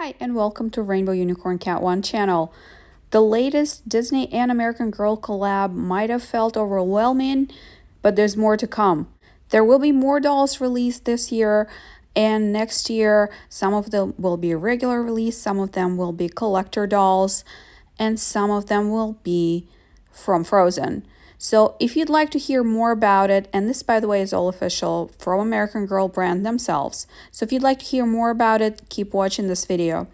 Hi, and welcome to Rainbow Unicorn Cat 1 channel. The latest Disney and American Girl collab might have felt overwhelming, but there's more to come. There will be more dolls released this year and next year. Some of them will be regular release, some of them will be collector dolls, and some of them will be from Frozen. So if you'd like to hear more about it, and this, by the way, is all official from American Girl brand themselves. So if you'd like to hear more about it, keep watching this video.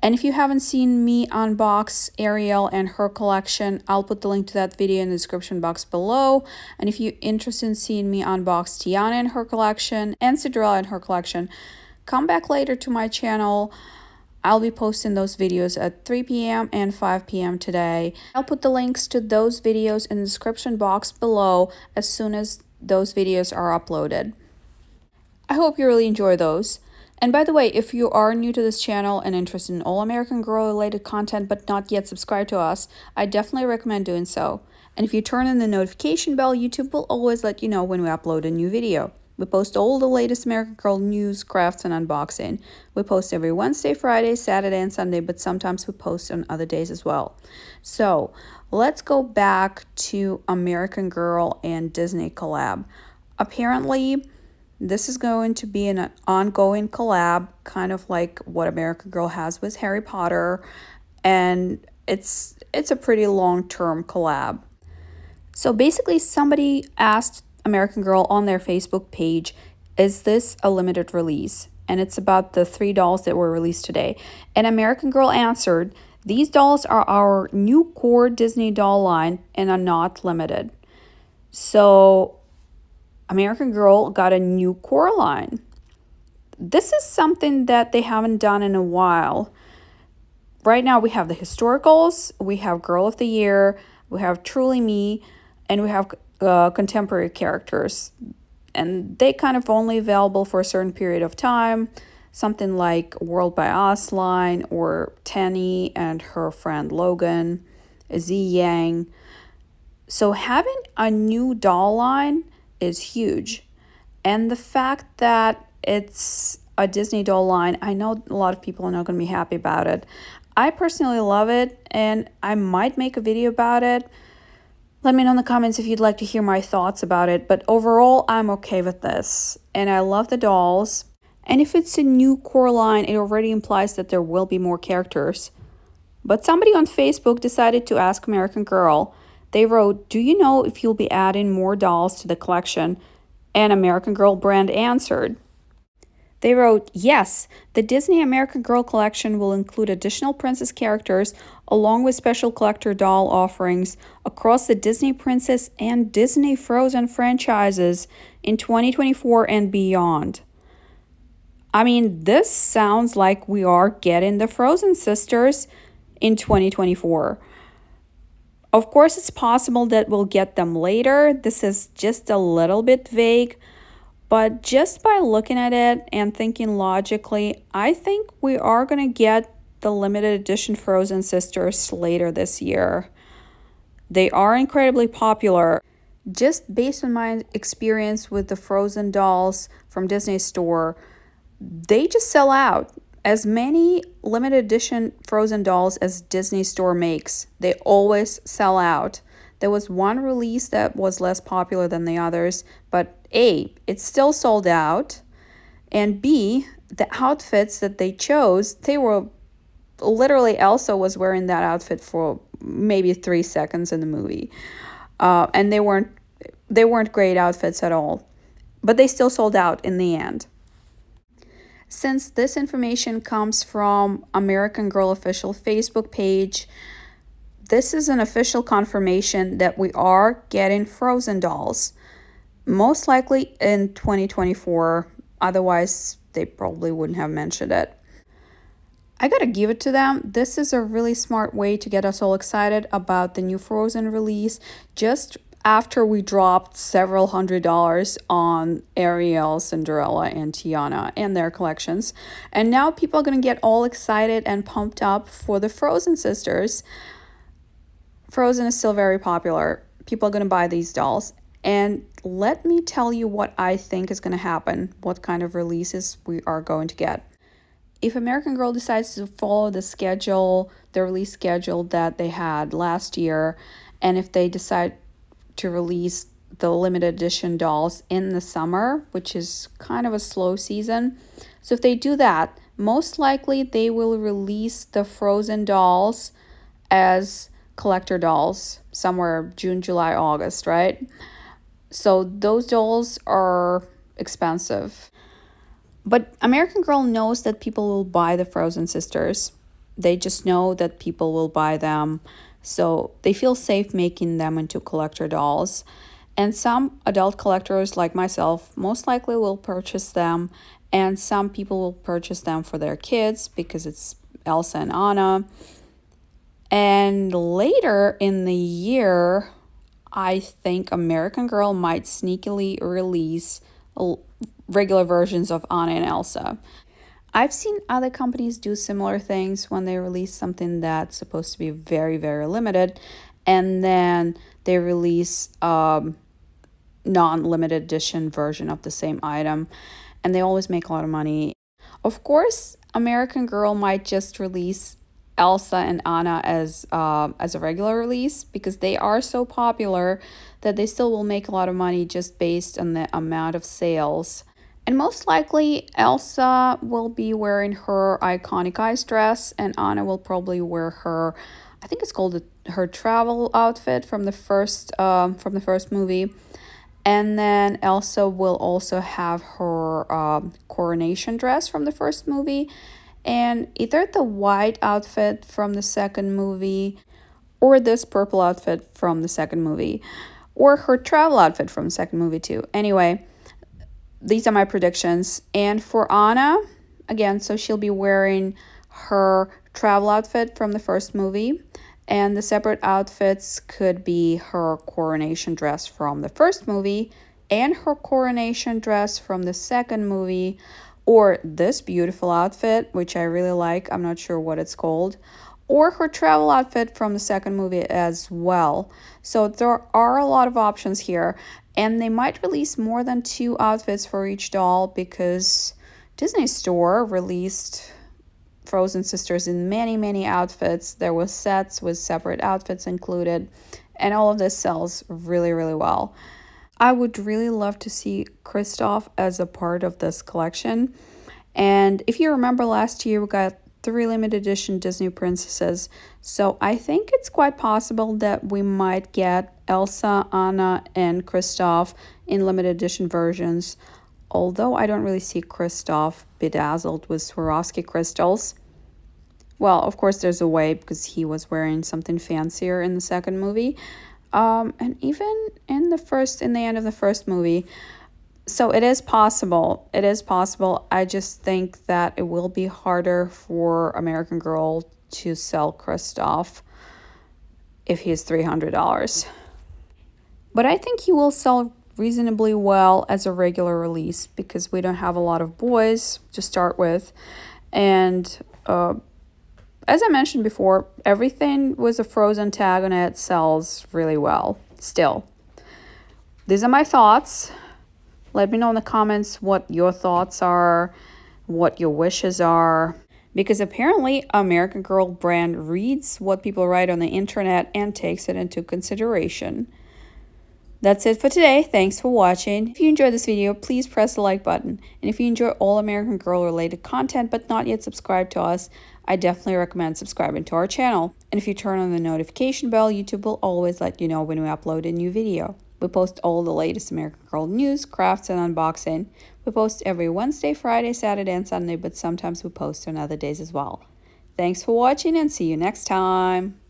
And if you haven't seen me unbox Ariel and her collection, I'll put the link to that video in the description box below. And if you're interested in seeing me unbox Tiana and her collection and Cinderella and her collection, come back later to my channel. I'll be posting those videos at 3 p.m. and 5 p.m. today. I'll put the links to those videos in the description box below as soon as those videos are uploaded. I hope you really enjoy those. And by the way, if you are new to this channel and interested in all American Girl related content but not yet subscribed to us, I definitely recommend doing so. And if you turn on the notification bell, YouTube will always let you know when we upload a new video. We post all the latest American Girl news, crafts, and unboxing. We post every Wednesday, Friday, Saturday, and Sunday, but sometimes we post on other days as well. So let's go back to American Girl and Disney collab. Apparently, this is going to be an ongoing collab, kind of like what American Girl has with Harry Potter, and it's a pretty long-term collab. So basically, somebody asked American Girl on their Facebook page, is this a limited release? And it's about the 3 dolls that were released today. And American Girl answered, these dolls are our new core Disney doll line and are not limited. So American Girl got a new core line. This is something that they haven't done in a while. Right now we have the historicals, we have Girl of the Year, we have Truly Me, and we have contemporary characters, and they kind of only available for a certain period of time, something like World by Us line or Tenny and her friend Logan, Z Yang. So having a new doll line is huge, and the fact that it's a Disney doll line, I know a lot of people are not going to be happy about it. I personally love it, and I might make a video about it. Let me know in the comments if you'd like to hear my thoughts about it, but overall, I'm okay with this. And I love the dolls. And if it's a new core line, it already implies that there will be more characters. But somebody on Facebook decided to ask American Girl. They wrote, do you know if you'll be adding more dolls to the collection? And American Girl brand answered. They wrote, yes, the Disney American Girl collection will include additional princess characters along with special collector doll offerings across the Disney Princess and Disney Frozen franchises in 2024 and beyond. I mean, this sounds like we are getting the Frozen sisters in 2024. Of course, it's possible that we'll get them later. This is just a little bit vague. But just by looking at it and thinking logically, I think we are going to get the limited edition Frozen sisters later this year. They are incredibly popular. Just based on my experience with the Frozen dolls from Disney Store, they just sell out. As many limited edition Frozen dolls as Disney Store makes, they always sell out. There was one release that was less popular than the others, but A, it's still sold out, and B, the outfits that they chose, they were literally, Elsa was wearing that outfit for maybe 3 seconds in the movie, and they weren't great outfits at all, but they still sold out in the end. Since this information comes from American Girl official Facebook page, this is an official confirmation that we are getting Frozen dolls, most likely in 2024. Otherwise, they probably wouldn't have mentioned it. I gotta give it to them. This is a really smart way to get us all excited about the new Frozen release just after we dropped several $100s on Ariel, Cinderella, and Tiana and their collections. And now people are gonna get all excited and pumped up for the Frozen sisters. Frozen is still very popular. People are going to buy these dolls. And let me tell you what I think is going to happen, what kind of releases we are going to get. if American Girl decides to follow the schedule, the release schedule that they had last year, and if they decide to release the limited edition dolls in the summer, which is kind of a slow season. So if they do that, most likely they will release the Frozen dolls as collector dolls somewhere June, July, August, right? So those dolls are expensive. But American Girl knows that people will buy the Frozen sisters. They just know that people will buy them. So they feel safe making them into collector dolls. And some adult collectors like myself most likely will purchase them. And some people will purchase them for their kids because it's Elsa and Anna. And later in the year, I think American Girl might sneakily release regular versions of Anna and Elsa. I've seen other companies do similar things when they release something that's supposed to be very, very limited, and then they release non-limited edition version of the same item, and they always make a lot of money. Of course, American Girl might just release Elsa and Anna as a regular release because they are so popular that they still will make a lot of money just based on the amount of sales. And most likely, Elsa will be wearing her iconic ice dress, and Anna will probably wear her, I think it's called her travel outfit from the first movie. And then Elsa will also have her coronation dress from the first movie, and either the white outfit from the second movie, or this purple outfit from the second movie, or her travel outfit from the second movie too. Anyway, these are my predictions. And for Anna, again, so she'll be wearing her travel outfit from the first movie, and the separate outfits could be her coronation dress from the first movie and her coronation dress from the second movie, or this beautiful outfit, which I really like, I'm not sure what it's called, or her travel outfit from the second movie as well. So there are a lot of options here, and they might release more than 2 outfits for each doll because Disney Store released Frozen sisters in many, many outfits. There was sets with separate outfits included, and all of this sells really, really well. I would really love to see Kristoff as a part of this collection. And if you remember last year, we got 3 limited edition Disney princesses. So I think it's quite possible that we might get Elsa, Anna, and Kristoff in limited edition versions. Although I don't really see Kristoff bedazzled with Swarovski crystals. Well, of course there's a way because he was wearing something fancier in the second movie. And even in the end of the first movie. So it is possible. It is possible. I just think that it will be harder for American Girl to sell Kristoff if he's $300. But I think he will sell reasonably well as a regular release because we don't have a lot of boys to start with. And as I mentioned before, everything with a Frozen tag on it sells really well still. These are my thoughts. Let me know in the comments what your thoughts are, what your wishes are. Because apparently American Girl brand reads what people write on the internet and takes it into consideration. That's it for today. Thanks for watching. If you enjoyed this video, please press the like button. And if you enjoy all American Girl related content but not yet subscribed to us, I definitely recommend subscribing to our channel. And if you turn on the notification bell, YouTube will always let you know when we upload a new video. We post all the latest American Girl news, crafts, and unboxing. We post every Wednesday, Friday, Saturday, and Sunday, but sometimes we post on other days as well. Thanks for watching and see you next time.